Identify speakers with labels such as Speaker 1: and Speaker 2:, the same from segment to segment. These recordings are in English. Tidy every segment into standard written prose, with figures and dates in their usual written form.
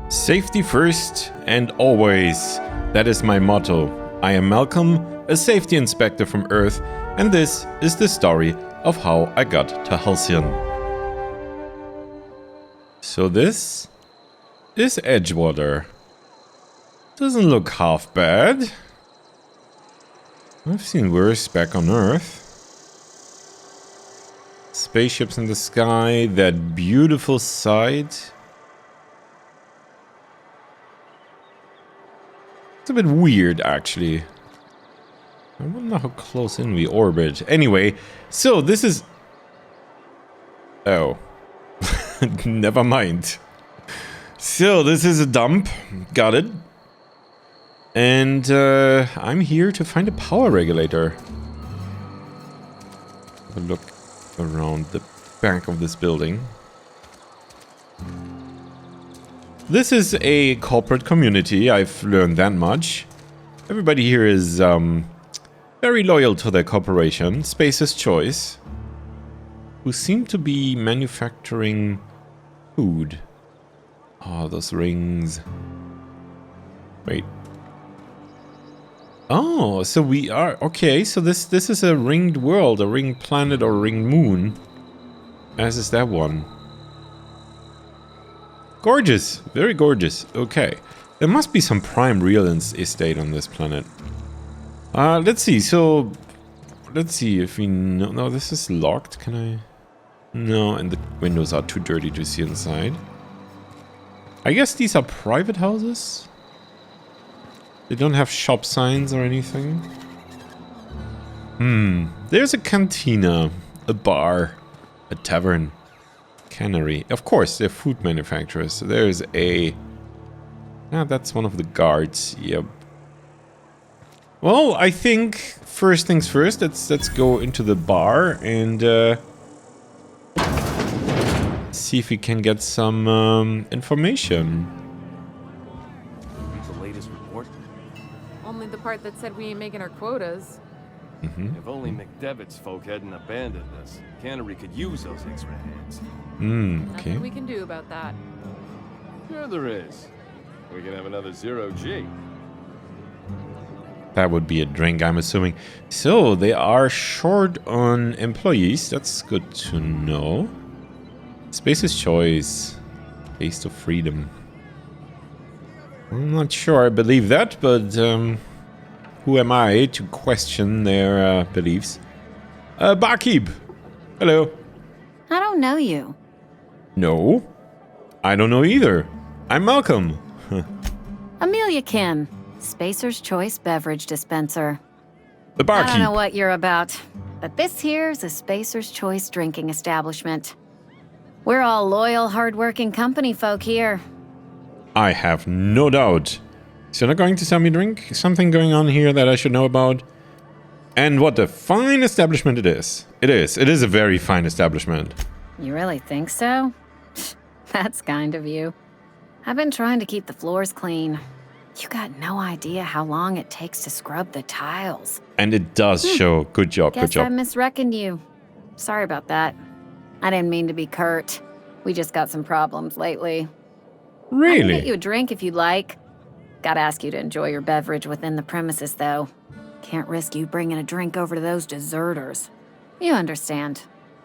Speaker 1: Safety first and always. That is my motto. I am Malcom, a safety inspector from Earth, and this is the story of how I got to Halcyon. So this is Edgewater. Doesn't look half bad. I've seen worse back on Earth. Spaceships in the sky, that beautiful sight. It's a bit weird, actually. I wonder how close in we orbit. Anyway, so this is... Oh. Never mind. So, this is a dump. Got it. And I'm here to find a power regulator. Have a look around the back of this building. This is a corporate community, I've learned that much. Everybody here is very loyal to their corporation, Space's Choice, who seem to be manufacturing food. Oh, those rings. Wait. Oh, so we are... Okay, so this is a ringed world, a ringed planet or ringed moon. As is that one. Gorgeous. Very gorgeous. Okay. There must be some prime real estate on this planet. Let's see. So, let's see if we know... No, this is locked. Can I... No, and the windows are too dirty to see inside. I guess these are private houses? They don't have shop signs or anything? There's a cantina, a bar, a tavern. Cannery. Of course, they're food manufacturers. So there's a... Ah, that's one of the guards. Yep. Well, I think first things first. Let's go into the bar and see if we can get some information.
Speaker 2: The latest report?
Speaker 3: Only the part that said we ain't making our quotas.
Speaker 2: If only McDevitt's folk hadn't abandoned us, Cannery could use those extra hands.
Speaker 1: Okay.
Speaker 3: Nothing we can do about that.
Speaker 2: Sure there is. We can have another 0G.
Speaker 1: That would be a drink, I'm assuming. So, they are short on employees. That's good to know. Space's Choice. Taste of freedom. I'm not sure I believe that, but who am I to question their beliefs? Barkeep! Hello.
Speaker 4: I don't know you.
Speaker 1: No. I don't know either. I'm Malcom.
Speaker 4: Amelia Kim, Spacer's Choice Beverage Dispenser.
Speaker 1: The barkeep.
Speaker 4: I don't know what you're about, but this here's a Spacer's Choice drinking establishment. We're all loyal, hard-working company folk here.
Speaker 1: I have no doubt. So you're not going to sell me a drink? Something going on here that I should know about? And what a fine establishment it is. It is a very fine establishment.
Speaker 4: You really think so? That's kind of you. I've been trying to keep the floors clean. You got no idea how long it takes to scrub the tiles.
Speaker 1: And it does show. Good job, good
Speaker 4: Guess
Speaker 1: job.
Speaker 4: I misreckoned you. Sorry about that. I didn't mean to be curt. We just got some problems lately. I can
Speaker 1: Really?
Speaker 4: get you a drink if you'd like. Gotta ask you to enjoy your beverage within the premises, though. Can't risk you bringing a drink over to those deserters. You understand.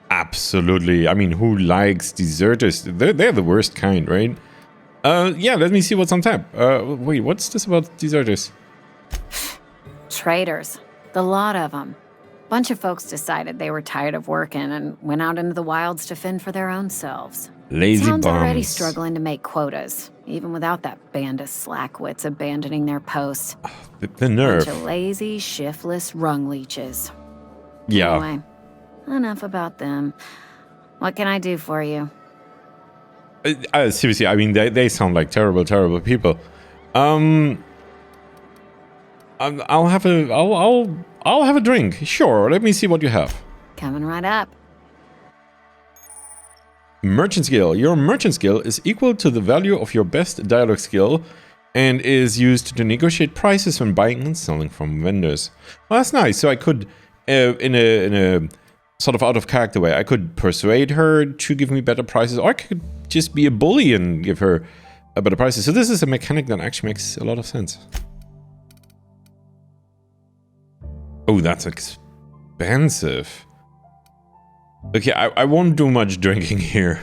Speaker 1: Absolutely. I mean, who likes deserters? They're the worst kind, right? Yeah, let me see what's on tap. Wait, what's this about deserters?
Speaker 4: Traitors. The lot of them. Bunch of folks decided they were tired of working and went out into the wilds to fend for their own selves.
Speaker 1: Lazy
Speaker 4: Town's already
Speaker 1: bums.
Speaker 4: struggling to make quotas, even without that band of slackwits abandoning their posts.
Speaker 1: The nerve.
Speaker 4: Bunch of lazy, shiftless rung leeches.
Speaker 1: Yeah.
Speaker 4: Anyway, enough about them. What can I do for you?
Speaker 1: Seriously, I mean, they sound like terrible, terrible people. I'll have a drink. Sure, let me see what you have.
Speaker 4: Coming right up.
Speaker 1: Merchant skill. Your merchant skill is equal to the value of your best dialogue skill and is used to negotiate prices when buying and selling from vendors. Well, that's nice. So I could, in a sort of out of character way, I could persuade her to give me better prices, or I could just be a bully and give her about the prices. So this is a mechanic that actually makes a lot of sense. Oh, that's expensive. Okay, I won't do much drinking here.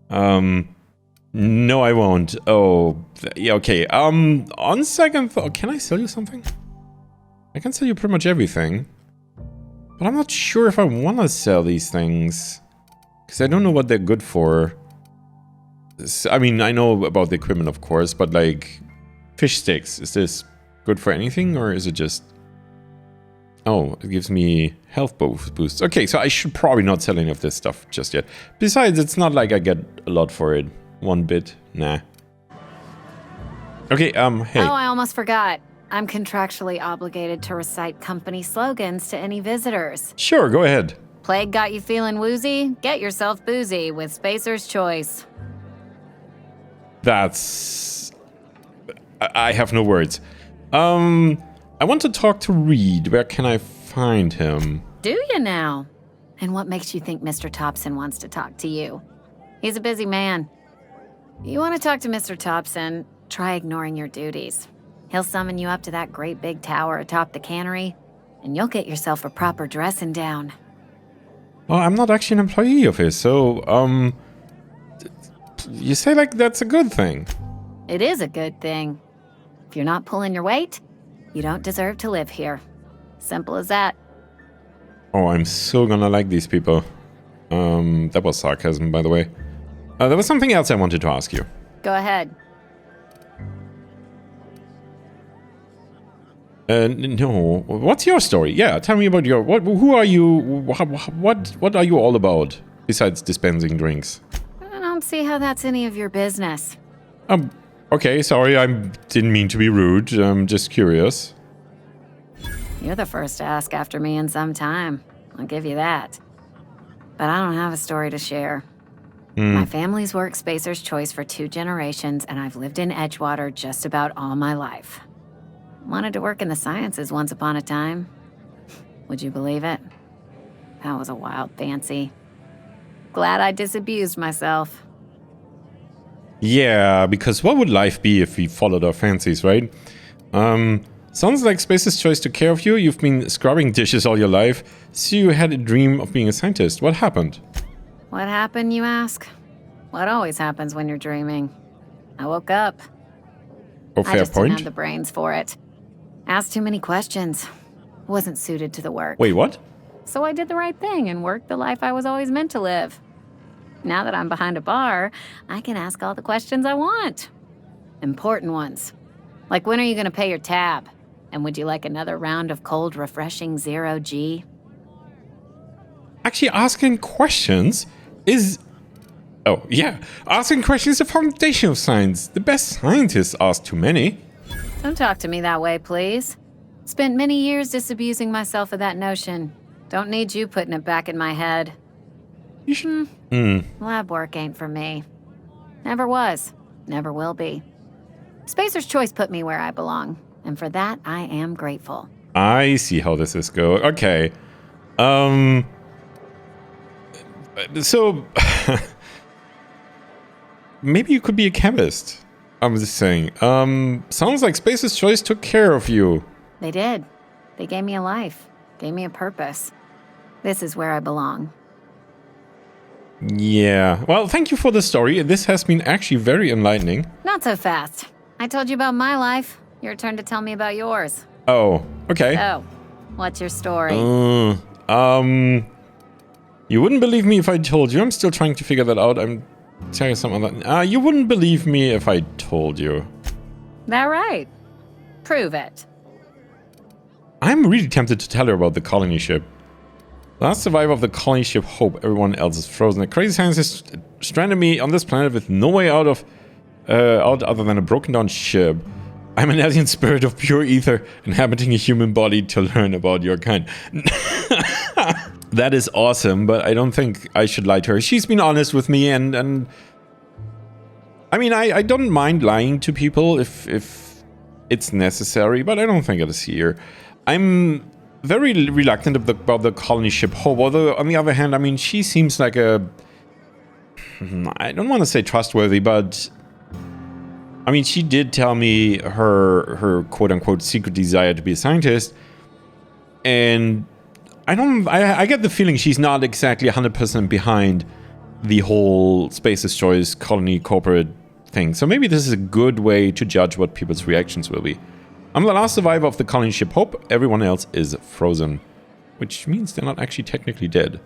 Speaker 1: No, I won't. Oh, yeah, okay. On second thought, can I sell you something? I can sell you pretty much everything. But I'm not sure if I want to sell these things. Because I don't know what they're good for. I mean, I know about the equipment, of course, but like... Fish sticks, is this good for anything, or is it just... Oh, it gives me health boosts. Okay, so I should probably not sell any of this stuff just yet. Besides, it's not like I get a lot for it. 1 bit, nah. Okay, hey.
Speaker 4: Oh, I almost forgot. I'm contractually obligated to recite company slogans to any visitors.
Speaker 1: Sure, go ahead.
Speaker 4: Plague got you feeling woozy? Get yourself boozy with Spacer's Choice.
Speaker 1: That's... I have no words. I want to talk to Reed. Where can I find him?
Speaker 4: Do you now? And what makes you think Mr. Thompson wants to talk to you? He's a busy man. You want to talk to Mr. Thompson, try ignoring your duties. He'll summon you up to that great big tower atop the cannery, and you'll get yourself a proper dressing down.
Speaker 1: Well, I'm not actually an employee of his, so, you say like that's a good thing.
Speaker 4: It is a good thing. If you're not pulling your weight, you don't deserve to live here. Simple as that.
Speaker 1: Oh, I'm so gonna like these people. That was sarcasm, by the way. There was something else I wanted to ask you.
Speaker 4: Go ahead.
Speaker 1: No. What's your story? Yeah, tell me about your... Who are you? What are you all about, besides dispensing drinks?
Speaker 4: I don't see how that's any of your business.
Speaker 1: Okay, sorry, I didn't mean to be rude. I'm just curious.
Speaker 4: You're the first to ask after me in some time. I'll give you that. But I don't have a story to share. My family's worked Spacer's Choice for 2 generations, and I've lived in Edgewater just about all my life. Wanted to work in the sciences once upon a time. Would you believe it? That was a wild fancy. Glad I disabused myself.
Speaker 1: Yeah, because what would life be if we followed our fancies, right? Sounds like Space's Choice took care of you. You've been scrubbing dishes all your life, so you had a dream of being a scientist. What happened?
Speaker 4: What happened, you ask? What always happens when you're dreaming? I woke up.
Speaker 1: Oh,
Speaker 4: I
Speaker 1: fair
Speaker 4: just didn't
Speaker 1: point.
Speaker 4: have the brains for it. Asked too many questions. Wasn't suited to the work.
Speaker 1: Wait, what?
Speaker 4: So I did the right thing and worked the life I was always meant to live. Now that I'm behind a bar, I can ask all the questions I want. Important ones. Like, when are you going to pay your tab? And would you like another round of cold, refreshing 0G?
Speaker 1: Actually, asking questions is... Oh, yeah. Asking questions is the foundation of science. The best scientists ask too many.
Speaker 4: Don't talk to me that way, please. Spent many years disabusing myself of that notion. Don't need you putting it back in my head.
Speaker 1: You should...
Speaker 4: Lab work ain't for me. Never was. Never will be. Spacer's Choice put me where I belong, and for that, I am grateful.
Speaker 1: I see how this is going. Okay. So... maybe you could be a chemist. I'm just saying. Sounds like Space's Choice took care of you.
Speaker 4: They did. They gave me a life. Gave me a purpose. This is where I belong.
Speaker 1: Yeah. Well, thank you for the story. This has been actually very enlightening.
Speaker 4: Not so fast. I told you about my life. Your turn to tell me about yours.
Speaker 1: Oh, okay.
Speaker 4: So, what's your story?
Speaker 1: You wouldn't believe me if I told you. I'm still trying to figure that out. I'm telling you something like that. You wouldn't believe me if I told you.
Speaker 4: That right? Prove it.
Speaker 1: I'm really tempted to tell her about the colony ship. Last survivor of the colony ship Hope. Everyone else is frozen. A crazy scientist stranded me on this planet with no way out other than a broken down ship. I'm an alien spirit of pure ether inhabiting a human body to learn about your kind. That is awesome, but I don't think I should lie to her. She's been honest with me, and I mean, I don't mind lying to people if it's necessary, but I don't think it is here. I'm very reluctant about the colony ship Hope, although on the other hand, I mean, she seems like a... I don't want to say trustworthy, but I mean, she did tell me her quote-unquote secret desire to be a scientist. And I get the feeling she's not exactly 100% behind the whole Space's Choice colony corporate thing. So maybe this is a good way to judge what people's reactions will be. I'm the last survivor of the colony ship Hope. Everyone else is frozen. Which means they're not actually technically dead.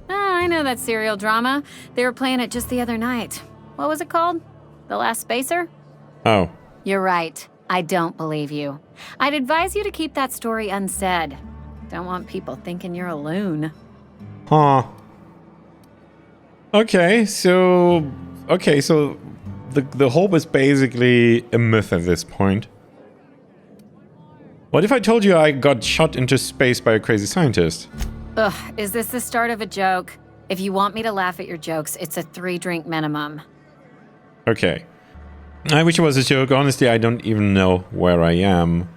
Speaker 4: I know that serial drama. They were playing it just the other night. What was it called? The Last Spacer?
Speaker 1: Oh.
Speaker 4: You're right. I don't believe you. I'd advise you to keep that story unsaid. Don't want people thinking you're a loon.
Speaker 1: Huh. Okay, so the Hope is basically a myth at this point. What if I told you I got shot into space by a crazy scientist?
Speaker 4: Ugh, is this the start of a joke? If you want me to laugh at your jokes, it's a 3-drink minimum.
Speaker 1: Okay. I wish it was a joke. Honestly, I don't even know where I am.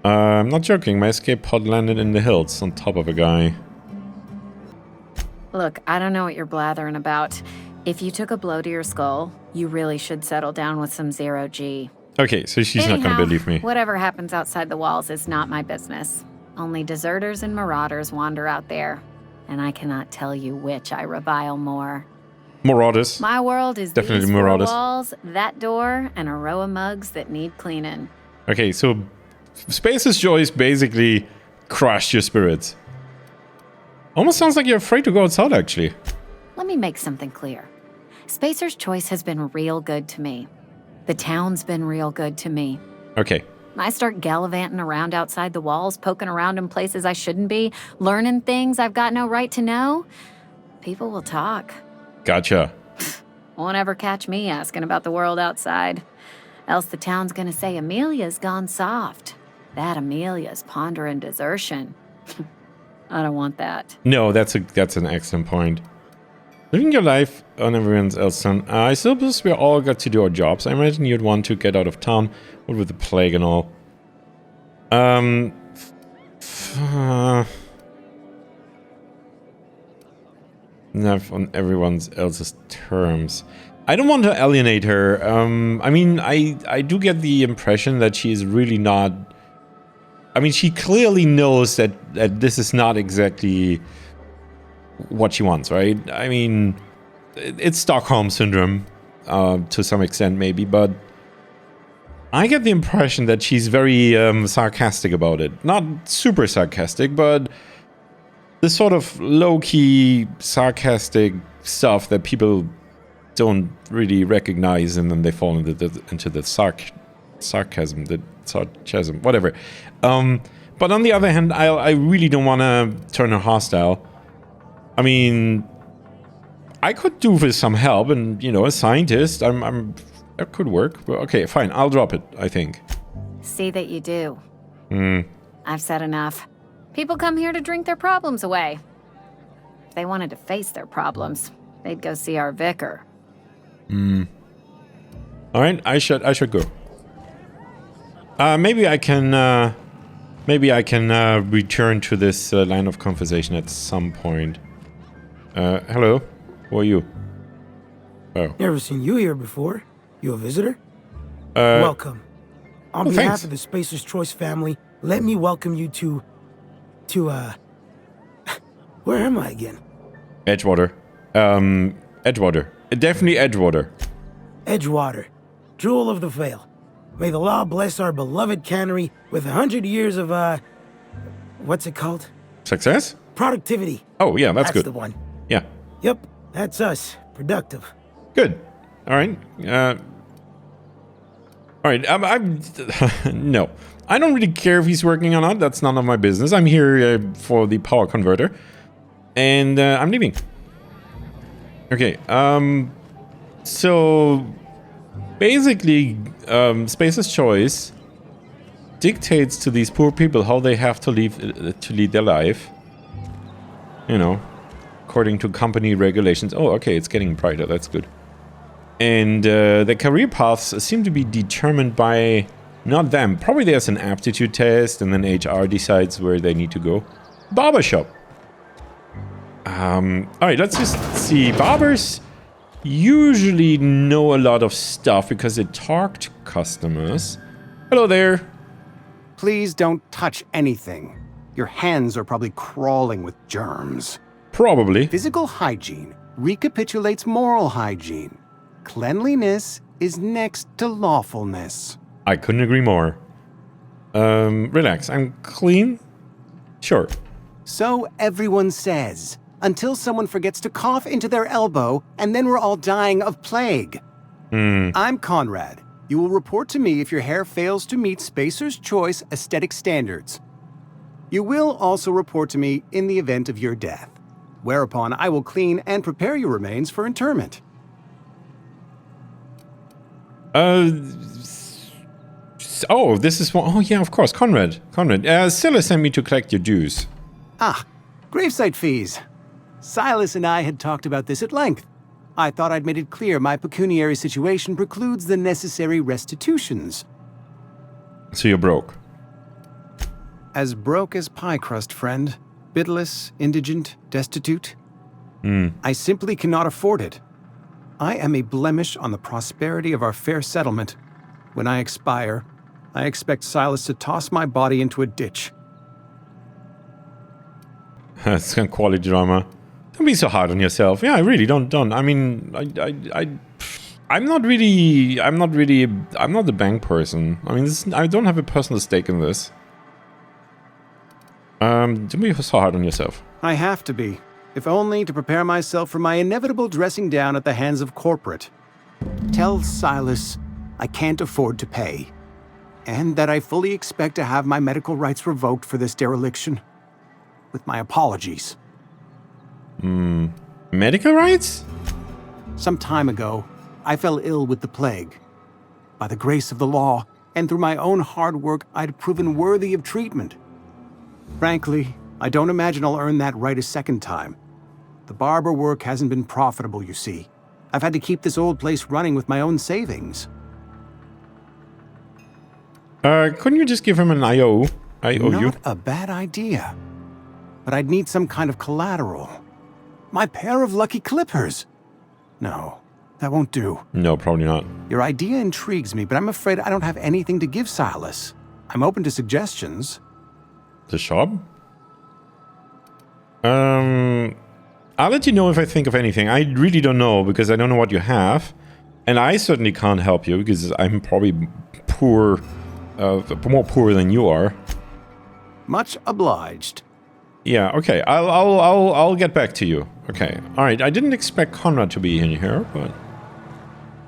Speaker 1: I'm not joking. My escape pod landed in the hills on top of a guy.
Speaker 4: Look, I don't know what you're blathering about. If you took a blow to your skull, you really should settle down with some 0G.
Speaker 1: Okay, so she's not gonna believe me.
Speaker 4: Whatever happens outside the walls is not my business. Only deserters and marauders wander out there. And I cannot tell you which I revile more.
Speaker 1: Marauders.
Speaker 4: My world is
Speaker 1: definitely
Speaker 4: these 4
Speaker 1: marauders.
Speaker 4: walls, that door, and a row of mugs that need cleaning.
Speaker 1: Okay, so Space's Choice basically crushed your spirits. Almost sounds like you're afraid to go outside, actually.
Speaker 4: Let me make something clear. Spacer's Choice has been real good to me. The town's been real good to me.
Speaker 1: Okay.
Speaker 4: I start gallivanting around outside the walls, poking around in places I shouldn't be, learning things I've got no right to know. People will talk.
Speaker 1: Gotcha.
Speaker 4: Won't ever catch me asking about the world outside. Else the town's gonna say Amelia's gone soft. That Amelia's pondering desertion. I don't want that.
Speaker 1: No, that's an excellent point. Living your life on everyone else's turn. I suppose we all got to do our jobs. I imagine you'd want to get out of town. What with the plague and all. Not on everyone else's terms. I don't want to alienate her. I mean, I do get the impression that she is really not... I mean, she clearly knows that this is not exactly what she wants, right? I mean, it's Stockholm Syndrome, to some extent maybe, but I get the impression that she's very sarcastic about it. Not super sarcastic, but the sort of low-key sarcastic stuff that people don't really recognize, and then they fall into the sarcasm, the sarcasm, whatever. But on the other hand, I really don't want to turn her hostile. I mean, I could do with some help, and you know, a scientist, that could work. But okay, fine, I'll drop it, I think.
Speaker 4: See that you do. I've said enough. People come here to drink their problems away. If they wanted to face their problems, they'd go see our vicar.
Speaker 1: All right, I should go. Maybe I can return to this line of conversation at some point. Hello, who are you? Oh.
Speaker 5: Never seen you here before. You a visitor? Welcome. On behalf
Speaker 1: thanks.
Speaker 5: of the Spacer's Choice family, let me welcome you to where am I again?
Speaker 1: Edgewater. Edgewater. Definitely Edgewater.
Speaker 5: Edgewater, jewel of the Vale. May the law bless our beloved cannery with 100 years of, what's it called?
Speaker 1: Success?
Speaker 5: Productivity.
Speaker 1: Oh, yeah, that's good.
Speaker 5: The one.
Speaker 1: Yeah.
Speaker 5: Yep, that's us. Productive.
Speaker 1: Good. All right. All right. I'm no. I don't really care if he's working or not. That's none of my business. I'm here for the power converter. And I'm leaving. Okay. So basically, Space's Choice dictates to these poor people how they have to lead their life. You know, according to company regulations. Oh, okay, it's getting brighter. That's good. And the career paths seem to be determined by not them. Probably there's an aptitude test, and then HR decides where they need to go. Barbershop. All right, let's just see. Barbers usually know a lot of stuff because they talk to customers. Hello there.
Speaker 6: Please don't touch anything. Your hands are probably crawling with germs.
Speaker 1: Probably.
Speaker 6: Physical hygiene recapitulates moral hygiene. Cleanliness is next to lawfulness.
Speaker 1: I couldn't agree more. Relax. I'm clean? Sure.
Speaker 6: So everyone says, until someone forgets to cough into their elbow, and then we're all dying of plague. I'm Conrad. You will report to me if your hair fails to meet Spacer's Choice aesthetic standards. You will also report to me in the event of your death, whereupon I will clean and prepare your remains for interment.
Speaker 1: Oh, this is one. Oh, yeah, of course. Conrad. Silas sent me to collect your dues.
Speaker 6: Ah, gravesite fees. Silas and I had talked about this at length. I thought I'd made it clear my pecuniary situation precludes the necessary restitutions.
Speaker 1: So you're broke.
Speaker 6: As broke as pie crust, friend. Bidless, indigent, destitute. I simply cannot afford it. I am a blemish on the prosperity of our fair settlement. When I expire, I expect Silas to toss my body into a ditch.
Speaker 1: That's some quality drama. Don't be so hard on yourself. Yeah, I really don't. I mean, I'm not the bank person. I mean, I don't have a personal stake in this. Don't be so hard on yourself.
Speaker 6: I have to be, if only to prepare myself for my inevitable dressing down at the hands of corporate. Tell Silas I can't afford to pay, and that I fully expect to have my medical rights revoked for this dereliction. With my apologies.
Speaker 1: Medical rights?
Speaker 6: Some time ago, I fell ill with the plague. By the grace of the law, and through my own hard work, I'd proven worthy of treatment. Frankly, I don't imagine I'll earn that right a second time. The barber work hasn't been profitable, you see. I've had to keep this old place running with my own savings.
Speaker 1: Couldn't you just give him an IOU?
Speaker 6: Not a bad idea. But I'd need some kind of collateral. My pair of lucky clippers. No, that won't do.
Speaker 1: No, probably not.
Speaker 6: Your idea intrigues me, but I'm afraid I don't have anything to give Silas. I'm open to suggestions.
Speaker 1: The shop? I'll let you know if I think of anything. I really don't know, because I don't know what you have. And I certainly can't help you, because I'm probably poor, more poor than you are.
Speaker 6: Much obliged.
Speaker 1: Yeah, okay. I'll get back to you. Okay. Alright, I didn't expect Conrad to be in here, but...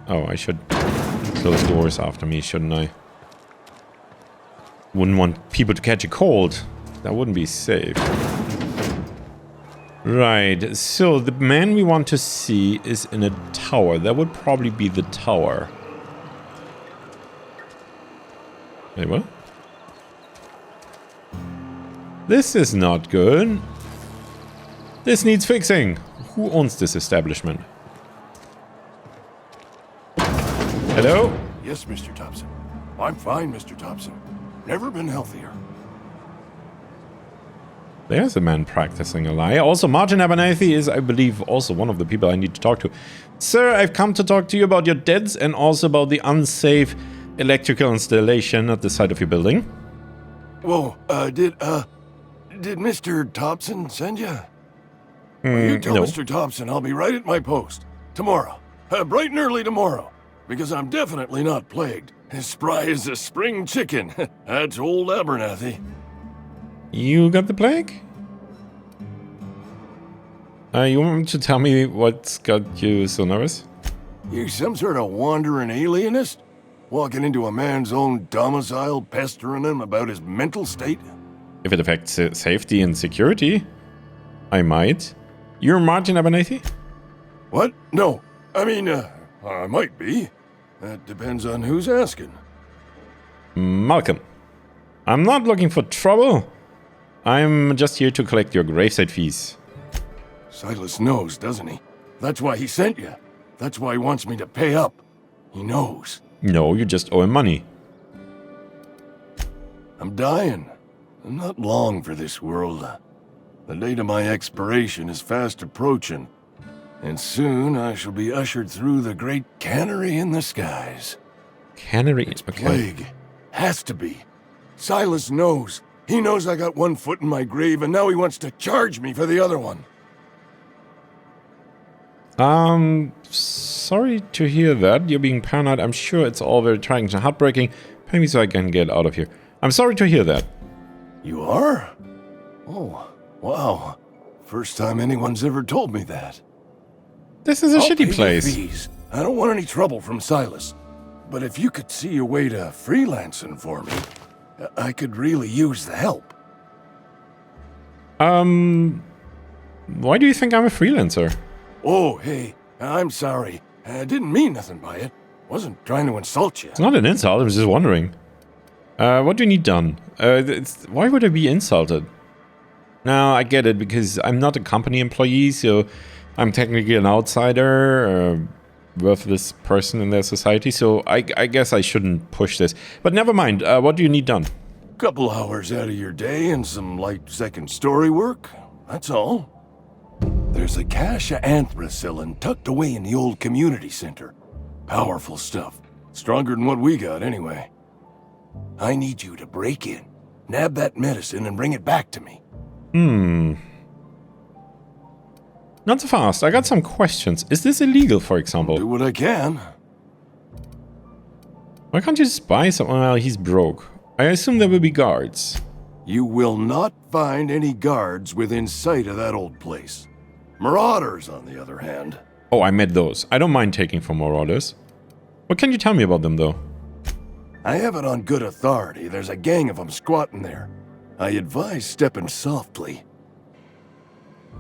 Speaker 1: Oh, I should close doors after me, shouldn't I? Wouldn't want people to catch a cold. That wouldn't be safe. Right, so the man we want to see is in a tower. That would probably be the tower. Wait, what? This is not good. This needs fixing. Who owns this establishment? Hello?
Speaker 7: Yes, Mr. Thompson. I'm fine, Mr. Thompson. Never been healthier.
Speaker 1: There's a man practicing a lie. Also, Martin Abernathy is, I believe, also one of the people I need to talk to. Sir, I've come to talk to you about your debts and also about the unsafe electrical installation at the side of your building.
Speaker 7: Whoa, did Mr. Thompson send you? Well, you tell
Speaker 1: no.
Speaker 7: Mr. Thompson I'll be right at my post. Tomorrow. Bright and early tomorrow. Because I'm definitely not plagued. As spry as a spring chicken. That's old Abernathy.
Speaker 1: You got the plague? You want to tell me what's got you so nervous?
Speaker 7: You some sort of wandering alienist? Walking into a man's own domicile, pestering him about his mental state?
Speaker 1: If it affects safety and security, I might. You're Martin Abernathy?
Speaker 7: What? No. I mean, I might be. That depends on who's asking.
Speaker 1: Malcom. I'm not looking for trouble. I'm just here to collect your gravesite fees.
Speaker 7: Silas knows, doesn't he? That's why he sent you. That's why he wants me to pay up. He knows.
Speaker 1: No, you just owe him money.
Speaker 7: I'm dying. I'm not long for this world. The date of my expiration is fast approaching. And soon I shall be ushered through the great cannery in the skies.
Speaker 1: Cannery? Okay.
Speaker 7: Plague. Has to be. Silas knows. He knows I got one foot in my grave, and now he wants to charge me for the other one.
Speaker 1: Sorry to hear that. You're being paranoid. I'm sure it's all very trying and heartbreaking. Pay me so I can get out of here. I'm sorry to hear that.
Speaker 7: You are? Oh, wow. First time anyone's ever told me that.
Speaker 1: This is a
Speaker 7: I'll pay
Speaker 1: shitty
Speaker 7: the
Speaker 1: place.
Speaker 7: fees. I don't want any trouble from Silas. But if you could see a way to freelancing for me, I could really use the help.
Speaker 1: Why do you think I'm a freelancer?
Speaker 7: Oh, hey, I'm sorry. I didn't mean nothing by it. Wasn't trying to insult you.
Speaker 1: It's not an insult, I was just wondering. What do you need done? Why would I be insulted? No, I get it, because I'm not a company employee, so I'm technically an outsider, worthless person in their society, so I guess I shouldn't push this. But never mind, what do you need done?
Speaker 7: Couple hours out of your day and some light second story work, that's all. There's a cache of anthracillin tucked away in the old community center. Powerful stuff. Stronger than what we got, anyway. I need you to break in, nab that medicine, and bring it back to me.
Speaker 1: Not so fast. I got some questions. Is this illegal, for example?
Speaker 7: Do what I can.
Speaker 1: Why can't you just buy someone while he's broke? I assume there will be guards.
Speaker 7: You will not find any guards within sight of that old place. Marauders, on the other hand.
Speaker 1: Oh, I met those. I don't mind taking from marauders. What can you tell me about them, though?
Speaker 7: I have it on good authority. There's a gang of them squatting there. I advise stepping softly.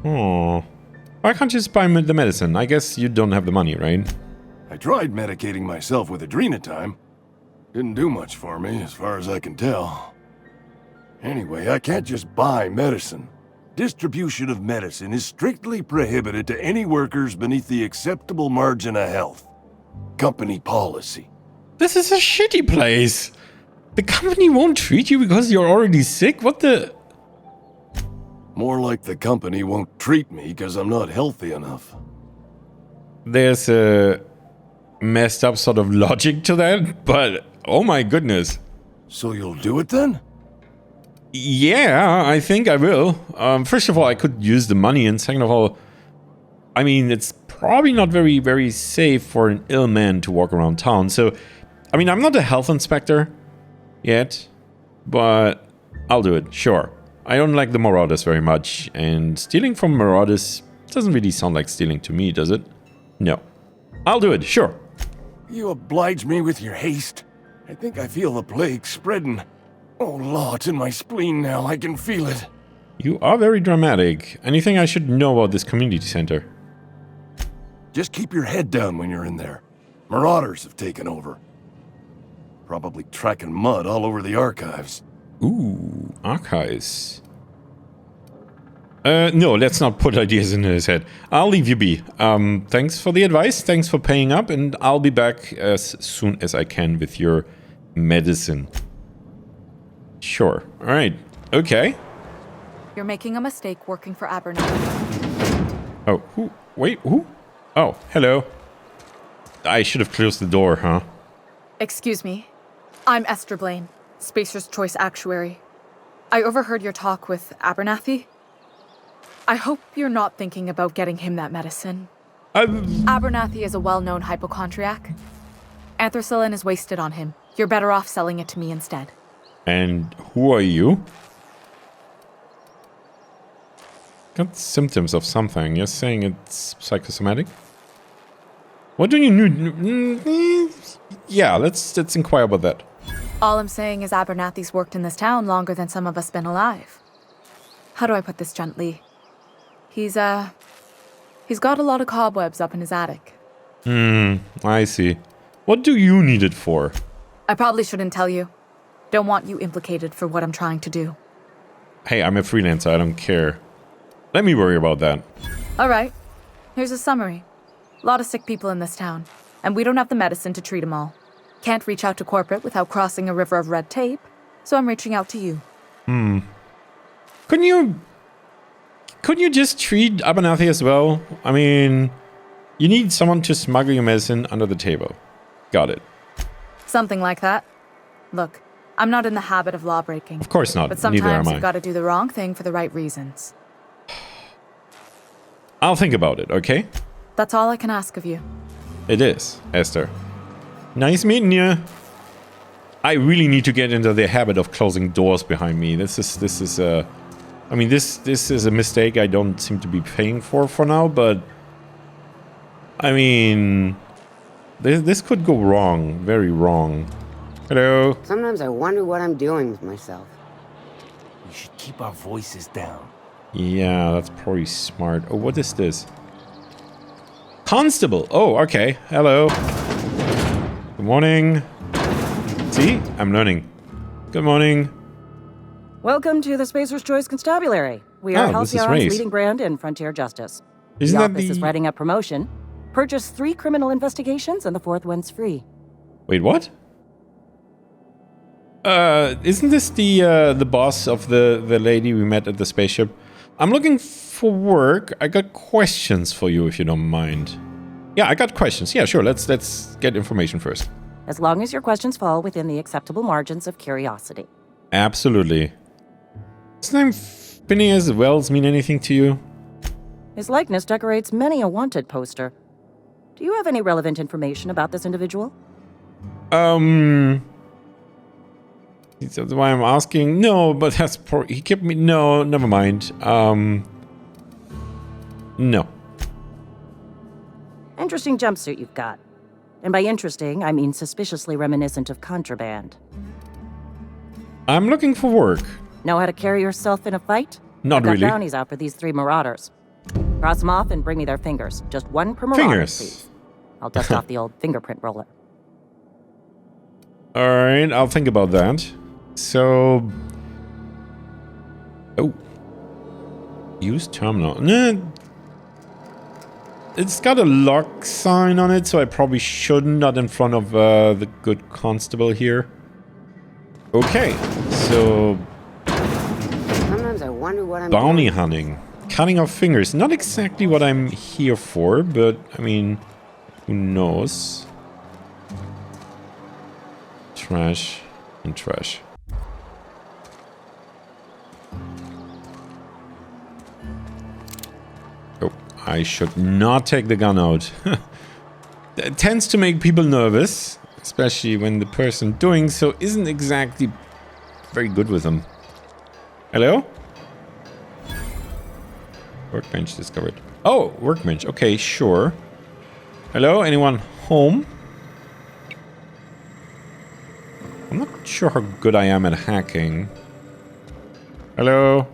Speaker 1: Oh. Why can't you just buy the medicine? I guess you don't have the money, right?
Speaker 7: I tried medicating myself with Adrenatime. Didn't do much for me, as far as I can tell. Anyway, I can't just buy medicine. Distribution of medicine is strictly prohibited to any workers beneath the acceptable margin of health. Company policy.
Speaker 1: This is a shitty place. The company won't treat you because you're already sick? What the...
Speaker 7: More like the company won't treat me because I'm not healthy enough.
Speaker 1: There's a messed up sort of logic to that, but oh my goodness.
Speaker 7: So you'll do it then?
Speaker 1: Yeah, I think I will. First of all, I could use the money, and second of all, I mean, it's probably not very, very safe for an ill man to walk around town. So, I mean, I'm not a health inspector yet, but I'll do it, sure. I don't like the marauders very much, and stealing from marauders doesn't really sound like stealing to me, does it? No. I'll do it, sure.
Speaker 7: You oblige me with your haste. I think I feel the plague spreading. Oh, law, it's in my spleen now. I can feel it.
Speaker 1: You are very dramatic. Anything I should know about this community center?
Speaker 7: Just keep your head down when you're in there. Marauders have taken over. Probably tracking mud all over the archives.
Speaker 1: Ooh, archives. No, let's not put ideas in his head. I'll leave you be. Thanks for the advice, thanks for paying up, and I'll be back as soon as I can with your medicine. Sure. Alright. Okay.
Speaker 8: You're making a mistake working for Abernathy.
Speaker 1: Oh, who? Wait, who? Oh, hello. I should have closed the door, huh?
Speaker 8: Excuse me. I'm Esther Blaine, Spacer's Choice Actuary. I overheard your talk with Abernathy. I hope you're not thinking about getting him that medicine. Abernathy is a well-known hypochondriac. Anthracillin is wasted on him. You're better off selling it to me instead.
Speaker 1: And who are you? Got symptoms of something. You're saying it's psychosomatic? What do you need? Yeah, let's inquire about that.
Speaker 8: All I'm saying is Abernathy's worked in this town longer than some of us been alive. How do I put this gently? He's got a lot of cobwebs up in his attic.
Speaker 1: I see. What do you need it for?
Speaker 8: I probably shouldn't tell you. Don't want you implicated for what I'm trying to do.
Speaker 1: Hey, I'm a freelancer, I don't care. Let me worry about that.
Speaker 8: All right. Here's a summary. A lot of sick people in this town, and we don't have the medicine to treat them all. Can't reach out to corporate without crossing a river of red tape, so I'm reaching out to you.
Speaker 1: Couldn't you just treat Abernathy as well? I mean, You need someone to smuggle your medicine under the table. Got it.
Speaker 8: Something like that. Look, I'm not in the habit of law breaking.
Speaker 1: Of course not.
Speaker 8: But
Speaker 1: Neither am
Speaker 8: sometimes
Speaker 1: I.
Speaker 8: you've got to do the wrong thing for the right reasons.
Speaker 1: I'll think about it, okay?
Speaker 8: That's all I can ask of you.
Speaker 1: It is, Esther. Nice meeting you. I really need to get into the habit of closing doors behind me. This is a mistake I don't seem to be paying for now, but I mean, this could go wrong, very wrong. Hello.
Speaker 9: Sometimes I wonder what I'm doing with myself.
Speaker 2: We should keep our voices down.
Speaker 1: Yeah, that's probably smart. Oh, what is this? Constable. Oh, okay. Hello. Good morning. See? I'm learning. Good morning.
Speaker 10: Welcome to the Spacer's Choice Constabulary. We are
Speaker 1: this is
Speaker 10: Halcyon's
Speaker 1: Race.
Speaker 10: leading brand in frontier justice.
Speaker 1: Isn't
Speaker 10: the
Speaker 1: that
Speaker 10: office is
Speaker 1: the...
Speaker 10: writing up promotion. Purchase 3 criminal investigations and the 4th one's free.
Speaker 1: Wait, what? Isn't this the boss of the lady we met at the spaceship? I'm looking for work. I got questions for you if you don't mind. Yeah, I got questions. Yeah, sure. Let's get information first.
Speaker 10: As long as your questions fall within the acceptable margins of curiosity.
Speaker 1: Absolutely. Does the name Phineas Wells mean anything to you?
Speaker 10: His likeness decorates many a wanted poster. Do you have any relevant information about this individual?
Speaker 1: That's why I'm asking. No, but that's he kept me. No, never mind. No.
Speaker 10: Interesting jumpsuit you've got. And by interesting, I mean suspiciously reminiscent of contraband.
Speaker 1: I'm looking for work.
Speaker 10: Know how to carry yourself in a fight?
Speaker 1: Not
Speaker 10: I've got
Speaker 1: really.
Speaker 10: bounties out for these 3 marauders. Cross them off and bring me their fingers. Just 1 per marauder,
Speaker 1: Fingers.
Speaker 10: please. I'll dust off the old fingerprint roller.
Speaker 1: Alright, I'll think about that. So... Oh. Use terminal. Nah. It's got a lock sign on it, so I probably shouldn't. Not in front of the good constable here. Okay, so...
Speaker 9: Sometimes I wonder what I'm
Speaker 1: Bounty
Speaker 9: doing.
Speaker 1: hunting. Cutting off fingers. Not exactly what I'm here for, but, I mean, who knows? Trash and trash. Oh, I should not take the gun out. That tends to make people nervous, especially when the person doing so isn't exactly very good with them. Hello? Workbench discovered. Oh, workbench. Okay, sure. Hello? Anyone home? I'm not sure how good I am at hacking. Hello?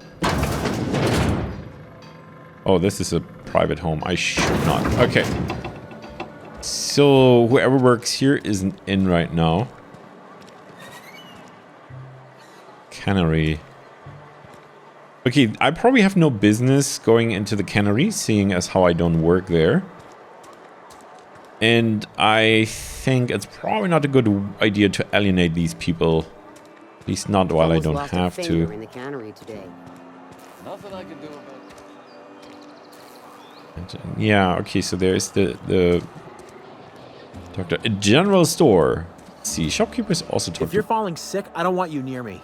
Speaker 1: Oh, this is a private home. I should not. Okay. So, whoever works here isn't in right now. Cannery. Okay, I probably have no business going into the cannery, seeing as how I don't work there. And I think it's probably not a good idea to alienate these people. At least not while I
Speaker 9: Almost
Speaker 1: don't
Speaker 9: lost a
Speaker 1: have
Speaker 9: finger
Speaker 1: to.
Speaker 9: in the cannery today.
Speaker 2: Nothing I can do about it.
Speaker 1: Yeah, okay, so there's the doctor. A general store. Let's see, shopkeepers also talk
Speaker 11: If you're
Speaker 1: to...
Speaker 11: falling sick, I don't want you near me.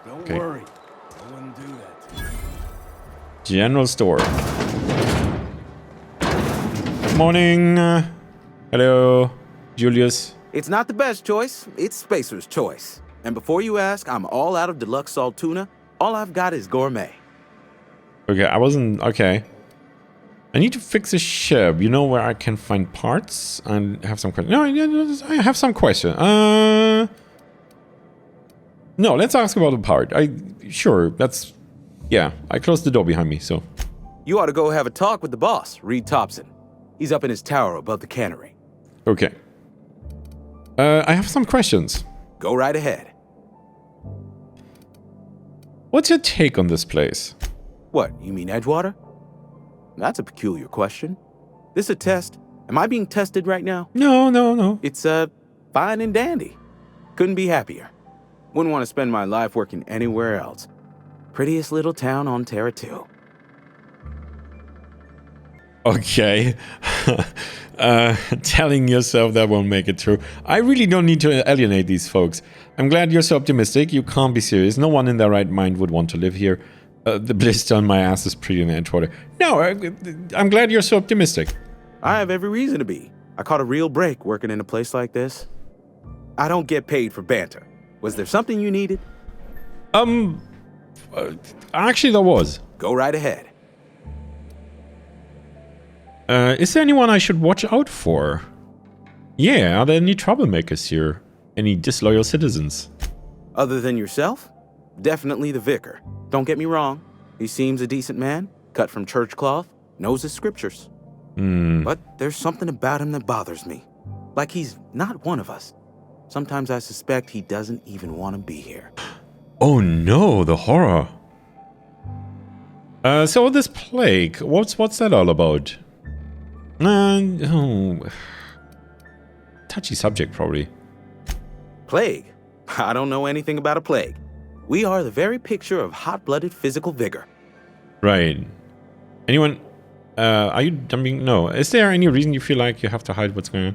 Speaker 2: Don't
Speaker 1: Okay.
Speaker 2: worry. I wouldn't do that to you.
Speaker 1: General store. Morning. Hello, Julius.
Speaker 12: It's not the best choice, it's Spacer's choice. And before you ask, I'm all out of deluxe salt tuna. All I've got is gourmet.
Speaker 1: Okay, I wasn't... Okay. I need to fix a ship. You know where I can find parts? And have some questions. No, I have some question. No, let's ask about the part. Sure, that's... Yeah, I closed the door behind me, so...
Speaker 12: You ought to go have a talk with the boss, Reed Thompson. He's up in his tower above the cannery.
Speaker 1: Okay. I have some questions.
Speaker 12: Go right ahead.
Speaker 1: What's your take on this place?
Speaker 12: What, you mean Edgewater? That's a peculiar question. This a test? Am I being tested right now?
Speaker 1: No.
Speaker 12: It's, fine and dandy. Couldn't be happier. Wouldn't want to spend my life working anywhere else. Prettiest little town on Terra 2.
Speaker 1: Okay. Telling yourself that won't make it through. I really don't need to alienate these folks. I'm glad you're so optimistic. You can't be serious. No one in their right mind would want to live here. The blister on my ass is pretty in Edgewater. No, I'm glad you're so optimistic.
Speaker 12: I have every reason to be. I caught a real break working in a place like this. I don't get paid for banter. Was there something you needed?
Speaker 1: Actually there was.
Speaker 12: Go right ahead.
Speaker 1: Is there anyone I should watch out for? Yeah, are there any troublemakers here? Any disloyal citizens?
Speaker 12: Other than yourself? Definitely the vicar. Don't get me wrong. He seems a decent man, cut from church cloth, knows his scriptures. But there's something about him that bothers me. Like he's not one of us. Sometimes I suspect he doesn't even want to be here.
Speaker 1: Oh no, the horror. So this plague, what's that all about? Touchy subject, probably.
Speaker 12: Plague? I don't know anything about a plague. We are the very picture of hot-blooded physical vigor.
Speaker 1: Right. Anyone... are you dumping? No. Is there any reason you feel like you have to hide what's going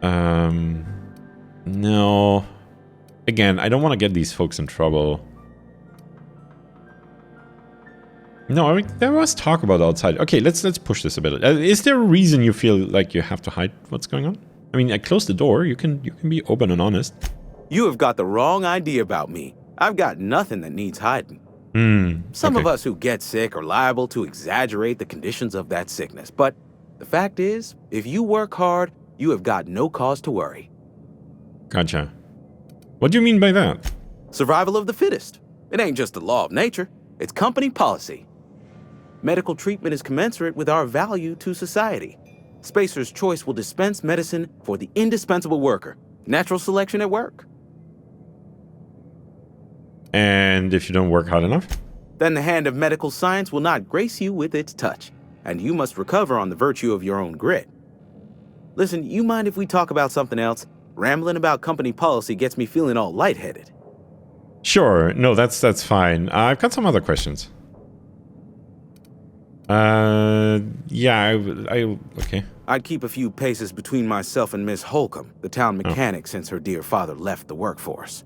Speaker 1: on? No. Again, I don't want to get these folks in trouble. No, I mean, there was talk about outside. Okay, let's push this a bit. Is there a reason you feel like you have to hide what's going on? I mean, I closed the door. You can be open and honest.
Speaker 12: You have got the wrong idea about me. I've got nothing that needs hiding. Some of us who get sick are liable to exaggerate the conditions of that sickness. But the fact is, if you work hard, you have got no cause to worry.
Speaker 1: Gotcha. What do you mean by that?
Speaker 12: Survival of the fittest. It ain't just the law of nature. It's company policy. Medical treatment is commensurate with our value to society. Spacer's Choice will dispense medicine for the indispensable worker. Natural selection at work.
Speaker 1: And if you don't work hard enough?
Speaker 12: Then the hand of medical science will not grace you with its touch, and you must recover on the virtue of your own grit. Listen, you mind if we talk about something else? Rambling about company policy gets me feeling all lightheaded.
Speaker 1: Sure. No, that's fine. I've got some other questions. Yeah, okay.
Speaker 12: I'd keep a few paces between myself and Miss Holcomb, the town mechanic, since her dear father left the workforce.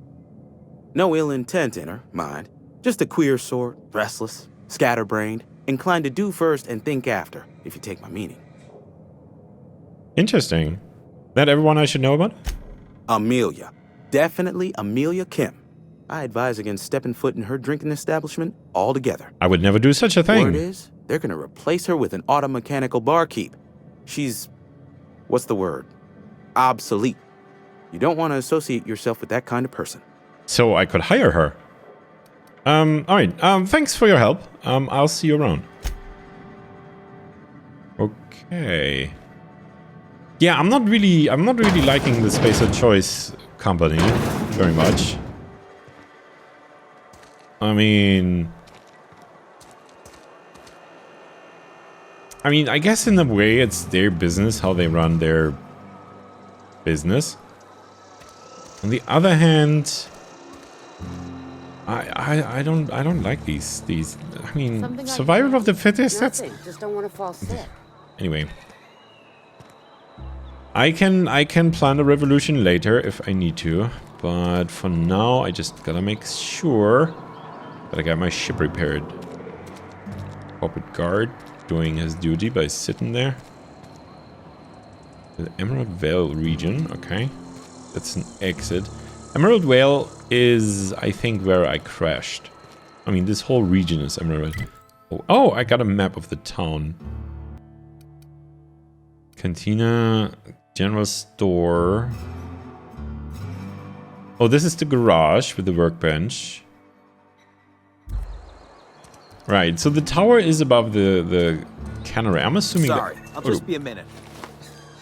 Speaker 12: No ill intent in her, mind. Just a queer sort, restless, scatterbrained, inclined to do first and think after, if you take my meaning.
Speaker 1: Interesting. That everyone I should know about?
Speaker 12: Amelia. Definitely Amelia Kim. I advise against stepping foot in her drinking establishment altogether.
Speaker 1: I would never do such a thing.
Speaker 12: Word is, they're gonna replace her with an automechanical barkeep. She's... what's the word? Obsolete. You don't want to associate yourself with that kind of person.
Speaker 1: So I could hire her. Alright, thanks for your help. I'll see you around. Okay. Yeah, I'm not really liking the Spacer Choice company very much. I mean, I guess in a way it's their business, how they run their business. On the other hand, I don't like these. I mean, survival of the fittest. That's
Speaker 9: just don't want to fall sick.
Speaker 1: Anyway, I can plan a revolution later if I need to, but for now I just gotta make sure that I got my ship repaired. Corporate guard doing his duty by sitting there. The Emerald Vale region, okay. That's an exit. Emerald Vale is, I think, where I crashed. I mean, this whole region is Emerald. Oh, I got a map of the town. Cantina, general store. Oh, this is the garage with the workbench. Right, so the tower is above the cannery. I'm assuming.
Speaker 11: Sorry, I'll just be a minute.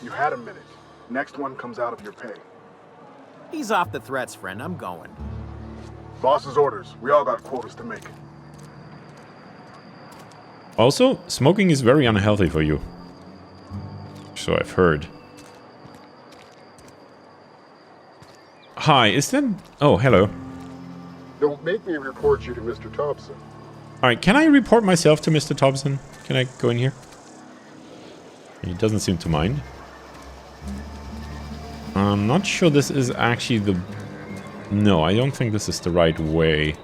Speaker 13: You had a minute. Next one comes out of your pay.
Speaker 11: Ease off the threats, friend. I'm going.
Speaker 13: Boss's orders. We all got quotas to make.
Speaker 1: Also, smoking is very unhealthy for you. So I've heard. Hi, is that... Oh, hello.
Speaker 13: Don't make me report you to Mr. Thompson.
Speaker 1: Alright, can I report myself to Mr. Thompson? Can I go in here? He doesn't seem to mind. I'm not sure this is actually the... No, I don't think this is the right way.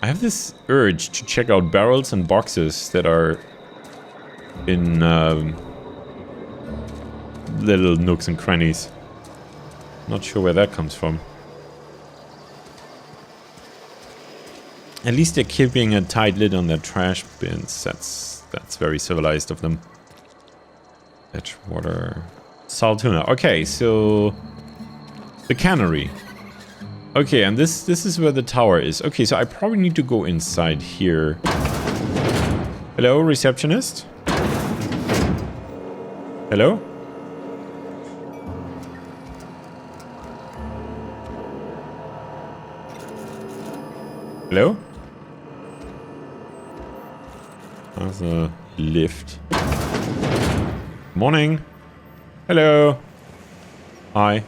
Speaker 1: I have this urge to check out barrels and boxes that are in little nooks and crannies. Not sure where that comes from. At least they're keeping a tight lid on their trash bins. That's very civilized of them. Edgewater. Salt tuna. Okay, so the cannery. Okay, and this is where the tower is. Okay, so I probably need to go inside here. Hello, receptionist? Hello? Hello? There's a lift. Morning. Hello. Hi.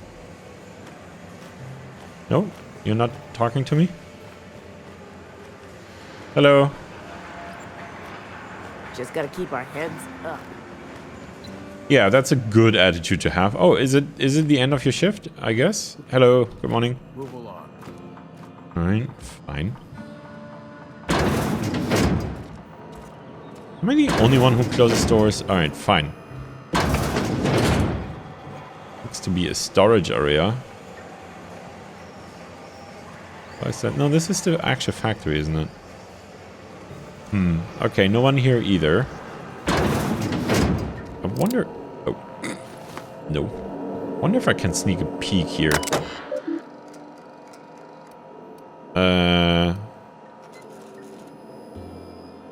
Speaker 1: No, you're not talking to me? Hello.
Speaker 9: Just gotta keep our heads up.
Speaker 1: Yeah, that's a good attitude to have. Oh, is it the end of your shift? I guess. Hello. Good morning.
Speaker 11: Move along.
Speaker 1: All right. Fine. Am I the only one who closes doors? All right. Fine. Looks to be a storage area. What is that? No, this is the actual factory, isn't it? Okay, no one here either. I wonder... Oh. No. I wonder if I can sneak a peek here.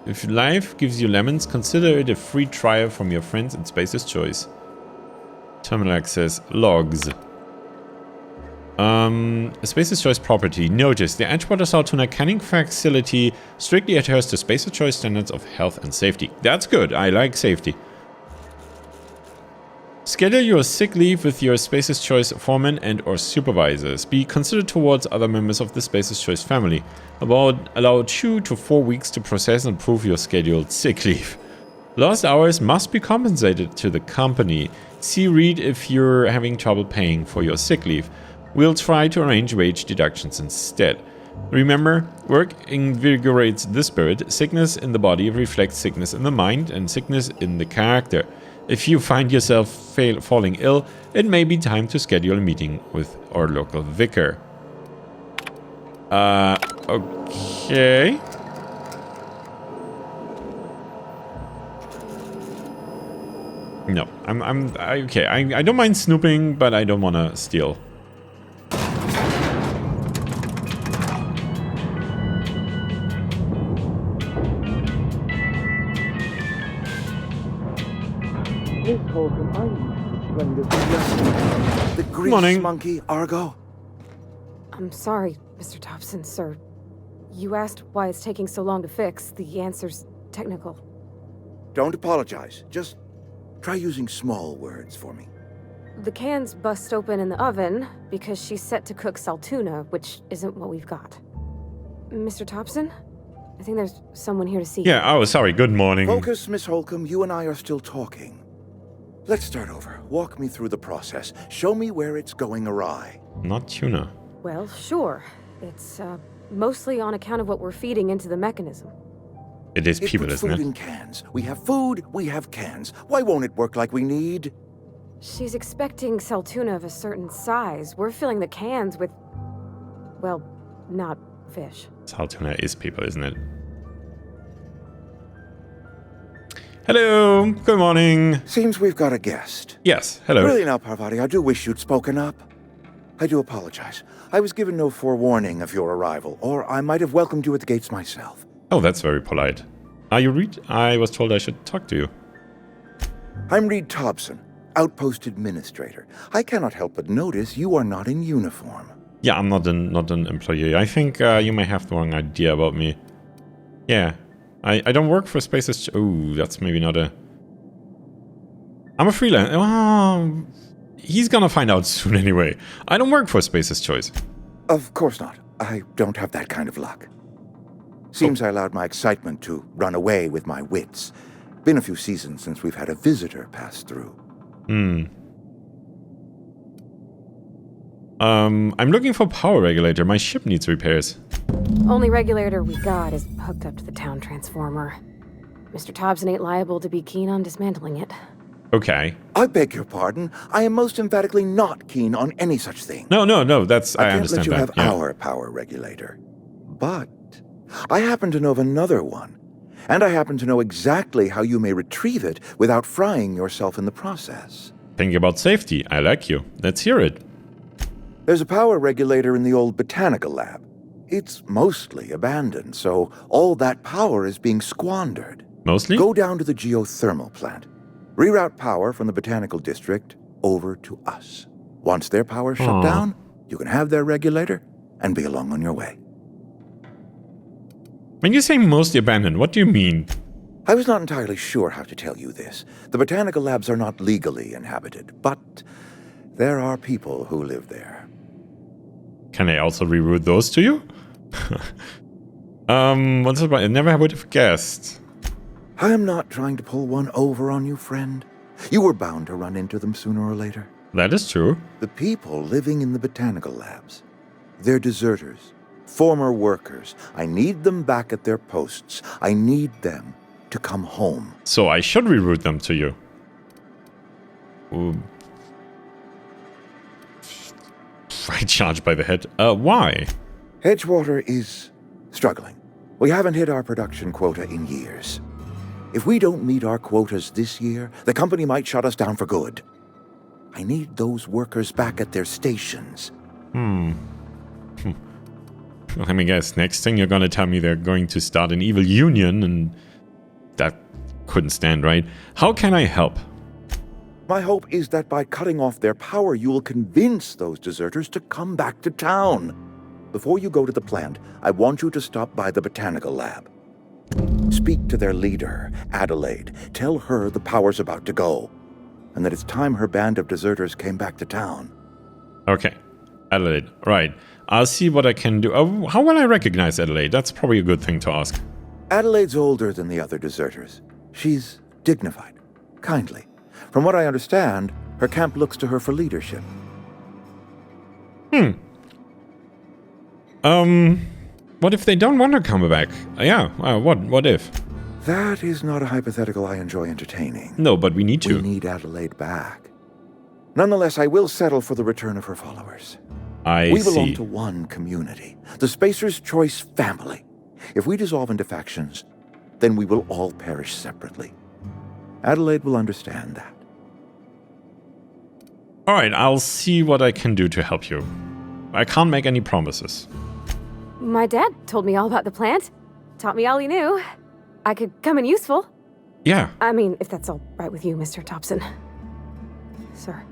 Speaker 1: If life gives you lemons, consider it a free trial from your friends at Space's Choice. Terminal access. Logs. A Space's Choice property. Notice, the Edgewater Salt Tuna canning facility strictly adheres to Space's Choice standards of health and safety. That's good. I like safety. Schedule your sick leave with your Space's Choice foreman and or supervisors. Be considerate towards other members of the Space's Choice family. Allow 2 to 4 weeks to process and approve your scheduled sick leave. Lost hours must be compensated to the company. See read if you're having trouble paying for your sick leave. We'll try to arrange wage deductions instead. Remember, work invigorates the spirit, sickness in the body reflects sickness in the mind, and sickness in the character. If you find yourself falling ill, it may be time to schedule a meeting with our local vicar. Okay. No, okay. I don't mind snooping, but I don't want to steal.
Speaker 14: The grease
Speaker 1: Morning.
Speaker 14: monkey, Argo.
Speaker 3: I'm sorry, Mr. Thompson, sir. You asked why it's taking so long to fix. The answer's technical.
Speaker 14: Don't apologize. Just try using small words for me.
Speaker 3: The cans bust open in the oven because she's set to cook saltuna, which isn't what we've got. Mr. Thompson? I think there's someone here to see you.
Speaker 1: Yeah, oh, sorry. Good morning.
Speaker 14: Focus, Miss Holcomb. You and I are still talking. Let's start over. Walk me through the process. Show me where it's going awry.
Speaker 1: Not tuna.
Speaker 3: Well, sure. It's, mostly on account of what we're feeding into the mechanism.
Speaker 1: It is people, isn't
Speaker 14: food
Speaker 1: it?
Speaker 14: in cans. We have food, we have cans. Why won't it work like we need?
Speaker 3: She's expecting saltuna of a certain size. We're filling the cans with, well, not fish.
Speaker 1: Salt tuna is people, isn't it? Hello, good morning.
Speaker 14: Seems we've got a guest.
Speaker 1: Yes, hello.
Speaker 14: Really now, Parvati, I do wish you'd spoken up. I do apologize. I was given no forewarning of your arrival, or I might have welcomed you at the gates myself.
Speaker 1: Oh, that's very polite. Are you Reed? I was told I should talk to you.
Speaker 14: I'm Reed Thompson, Outpost Administrator. I cannot help but notice you are not in uniform.
Speaker 1: Yeah, I'm not an employee. I think you may have the wrong idea about me. Yeah, I don't work for Space's... Oh, that's maybe not a... I'm a freelancer. Oh, he's gonna find out soon anyway. I don't work for Space's Choice.
Speaker 14: Of course not. I don't have that kind of luck. Seems I allowed my excitement to run away with my wits. Been a few seasons since we've had a visitor pass through.
Speaker 1: I'm looking for power regulator. My ship needs repairs.
Speaker 3: Only regulator we got is hooked up to the town transformer. Mr. Thompson ain't liable to be keen on dismantling it.
Speaker 1: Okay.
Speaker 14: I beg your pardon. I am most emphatically not keen on any such thing.
Speaker 1: No, that's... I understand that.
Speaker 14: I can't let you have our power regulator. But I happen to know of another one. And I happen to know exactly how you may retrieve it without frying yourself in the process.
Speaker 1: Thinking about safety. I like you. Let's hear it.
Speaker 14: There's a power regulator in the old botanical lab. It's mostly abandoned, so all that power is being squandered.
Speaker 1: Mostly?
Speaker 14: Go down to the geothermal plant. Reroute power from the botanical district over to us. Once their power's shut down, you can have their regulator and be along on your way.
Speaker 1: When you say mostly abandoned, what do you mean?
Speaker 14: I was not entirely sure how to tell you this. The botanical labs are not legally inhabited, but there are people who live there.
Speaker 1: Can I also reroute those to you? What's about? I never would have guessed.
Speaker 14: I am not trying to pull one over on you, friend. You were bound to run into them sooner or later.
Speaker 1: That is true.
Speaker 14: The people living in the botanical labs. They're deserters, former workers. I need them back at their posts. I need them to come home.
Speaker 1: So I should reroute them to you. Ooh. I charge by the head. Why?
Speaker 14: Edgewater is struggling. We haven't hit our production quota in years. If we don't meet our quotas this year, the company might shut us down for good. I need those workers back at their stations.
Speaker 1: Let me guess. Next thing you're gonna tell me they're going to start an evil union, and that couldn't stand, right? How can I help?
Speaker 14: My hope is that by cutting off their power, you will convince those deserters to come back to town. Before you go to the plant, I want you to stop by the botanical lab. Speak to their leader, Adelaide. Tell her the power's about to go, and that it's time her band of deserters came back to town.
Speaker 1: Okay. Adelaide. Right. I'll see what I can do. How will I recognize Adelaide? That's probably a good thing to ask.
Speaker 14: Adelaide's older than the other deserters. She's dignified, kindly. From what I understand, her camp looks to her for leadership.
Speaker 1: What if they don't want to come back? What if?
Speaker 14: That is not a hypothetical I enjoy entertaining.
Speaker 1: No, but we need to.
Speaker 14: We need Adelaide back. Nonetheless, I will settle for the return of her followers. We belong to one community, the Spacer's Choice family. If we dissolve into factions, then we will all perish separately. Adelaide will understand that.
Speaker 1: Alright, I'll see what I can do to help you. I can't make any promises.
Speaker 3: My dad told me all about the plant. Taught me all he knew. I could come in useful.
Speaker 1: Yeah.
Speaker 3: I mean, if that's all right with you, Mr. Thompson. Sir.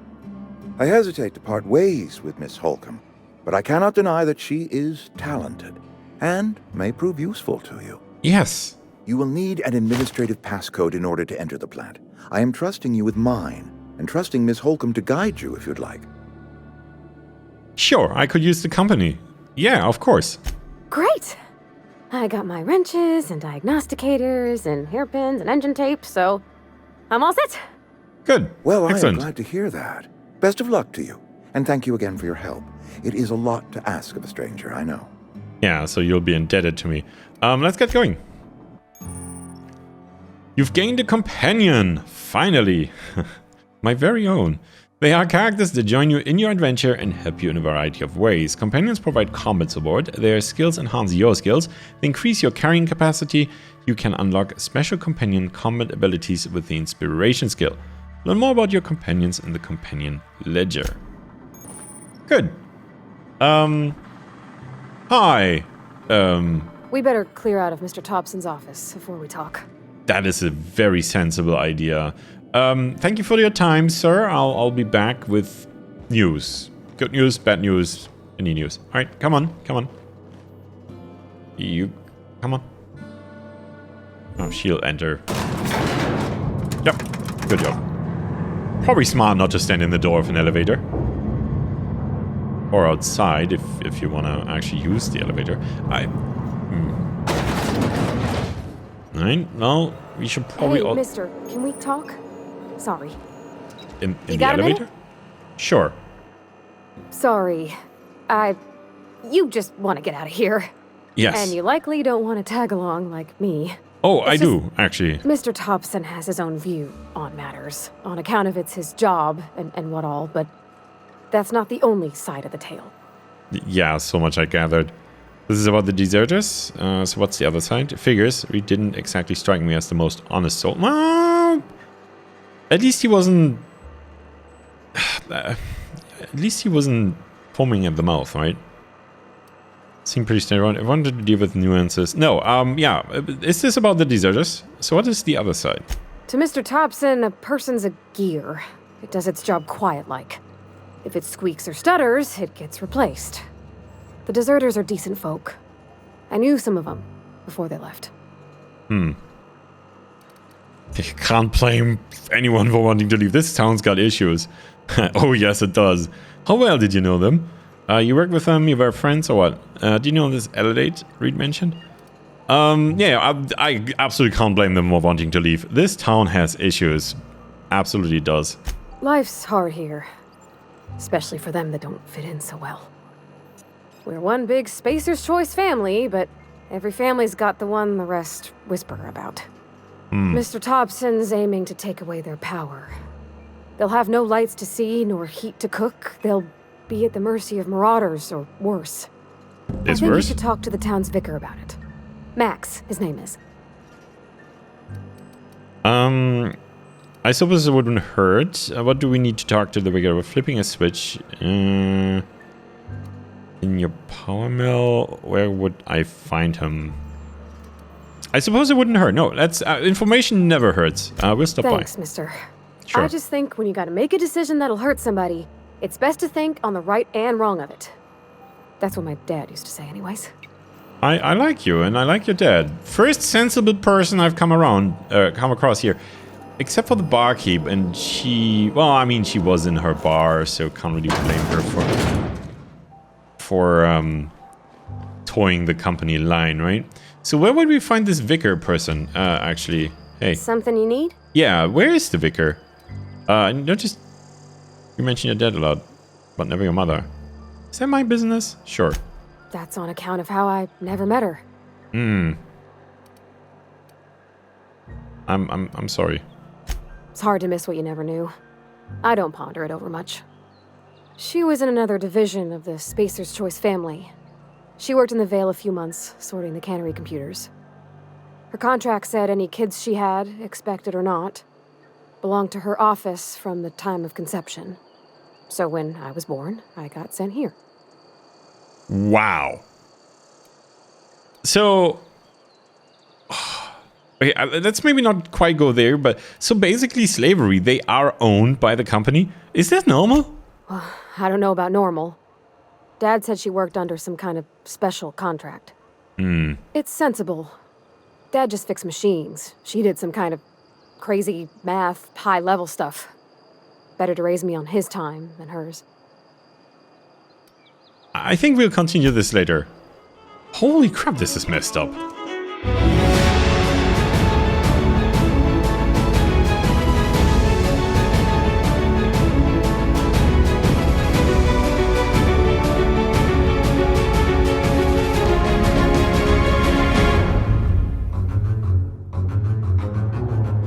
Speaker 14: I hesitate to part ways with Miss Holcomb, but I cannot deny that she is talented and may prove useful to you.
Speaker 1: Yes.
Speaker 14: You will need an administrative passcode in order to enter the plant. I am trusting you with mine, and trusting Miss Holcomb to guide you if you'd like.
Speaker 1: Sure, I could use the company. Yeah, of course.
Speaker 3: Great! I got my wrenches and diagnosticators and hairpins and engine tape, so I'm all set.
Speaker 1: Good.
Speaker 14: Well,
Speaker 1: excellent.
Speaker 14: I am glad to hear that. Best of luck to you, and thank you again for your help. It is a lot to ask of a stranger, I know.
Speaker 1: Yeah, so you'll be indebted to me. Let's get going. You've gained a companion, finally. My very own. They are characters that join you in your adventure and help you in a variety of ways. Companions provide combat support, their skills enhance your skills, they increase your carrying capacity, you can unlock special companion combat abilities with the inspiration skill. Learn more about your companions in the companion ledger. Good. Hi.
Speaker 3: We better clear out of Mr. Thompson's office before we talk.
Speaker 1: That is a very sensible idea. Thank you for your time, sir. I'll be back with news. Good news, bad news, any news. Alright, come on. Come on. Oh, she'll enter. Yep, good job. Probably smart not to stand in the door of an elevator. Or outside, if you want to actually use the elevator. Alright, well, we should probably...
Speaker 3: Hey, mister, can we talk? Sorry.
Speaker 1: In
Speaker 3: You
Speaker 1: the
Speaker 3: got a minute?
Speaker 1: elevator? Sure.
Speaker 3: Sorry. You just want to get out of here.
Speaker 1: Yes.
Speaker 3: And you likely don't want to tag along like me.
Speaker 1: Oh, I do, actually.
Speaker 3: Mr. Thompson has his own view on matters, on account of it's his job and what all, but that's not the only side of the tale.
Speaker 1: Yeah, so much I gathered. This is about the deserters. So what's the other side? Figures. He didn't exactly strike me as the most honest soul. Well, at least he wasn't... at least he wasn't foaming at the mouth, right? Seemed pretty standard. I wanted to deal with nuances. No, yeah. Is this about the deserters? So what is the other side?
Speaker 3: To Mr. Thompson, a person's a gear. It does its job quiet-like. If it squeaks or stutters, it gets replaced. The deserters are decent folk. I knew some of them before they left.
Speaker 1: You can't blame anyone for wanting to leave. This town's got issues. Oh, yes, it does. How well did you know them? You worked with them, you were friends, or what? Do you know this Elevate Reed mentioned? Yeah, I absolutely can't blame them for wanting to leave. This town has issues. Absolutely does.
Speaker 3: Life's hard here. Especially for them that don't fit in so well. We're one big Spacer's Choice family, but every family's got the one the rest whisper about. Mr. Thompson's aiming to take away their power. They'll have no lights to see, nor heat to cook. They'll be at the mercy of marauders, or worse. I think you should talk to the town's vicar about it. Max, his name is.
Speaker 1: I suppose it wouldn't hurt. What do we need to talk to the vicar? We're flipping a switch. In your power mill, where would I find him? I suppose it wouldn't hurt. No, that's information never hurts. We'll stop by.
Speaker 3: Thanks, mister.
Speaker 1: Sure.
Speaker 3: I just think when you gotta make a decision that'll hurt somebody, it's best to think on the right and wrong of it. That's what my dad used to say anyways.
Speaker 1: I like you, and I like your dad. First sensible person I've come across here. Except for the barkeep, and she... Well, I mean, she was in her bar, so can't really blame her for towing the company line, right? So where would we find this vicar person, actually? Hey.
Speaker 3: Something you need?
Speaker 1: Yeah, where is the vicar? Notice you mention your dad a lot, but never your mother. Is that my business? Sure.
Speaker 3: That's on account of how I never met her.
Speaker 1: I'm sorry.
Speaker 3: It's hard to miss what you never knew. I don't ponder it over much. She was in another division of the Spacer's Choice family. She worked in the Vale a few months, sorting the cannery computers. Her contract said any kids she had, expected or not, belonged to her office from the time of conception. So when I was born, I got sent here.
Speaker 1: Wow. So... Okay, let's maybe not quite go there, but... So basically slavery, they are owned by the company? Is that normal?
Speaker 3: Well, I don't know about normal. Dad said she worked under some kind of special contract. It's sensible. Dad just fixed machines. She did some kind of crazy math, high-level stuff. Better to raise me on his time than hers.
Speaker 1: I think we'll continue this later. Holy crap, this is messed up.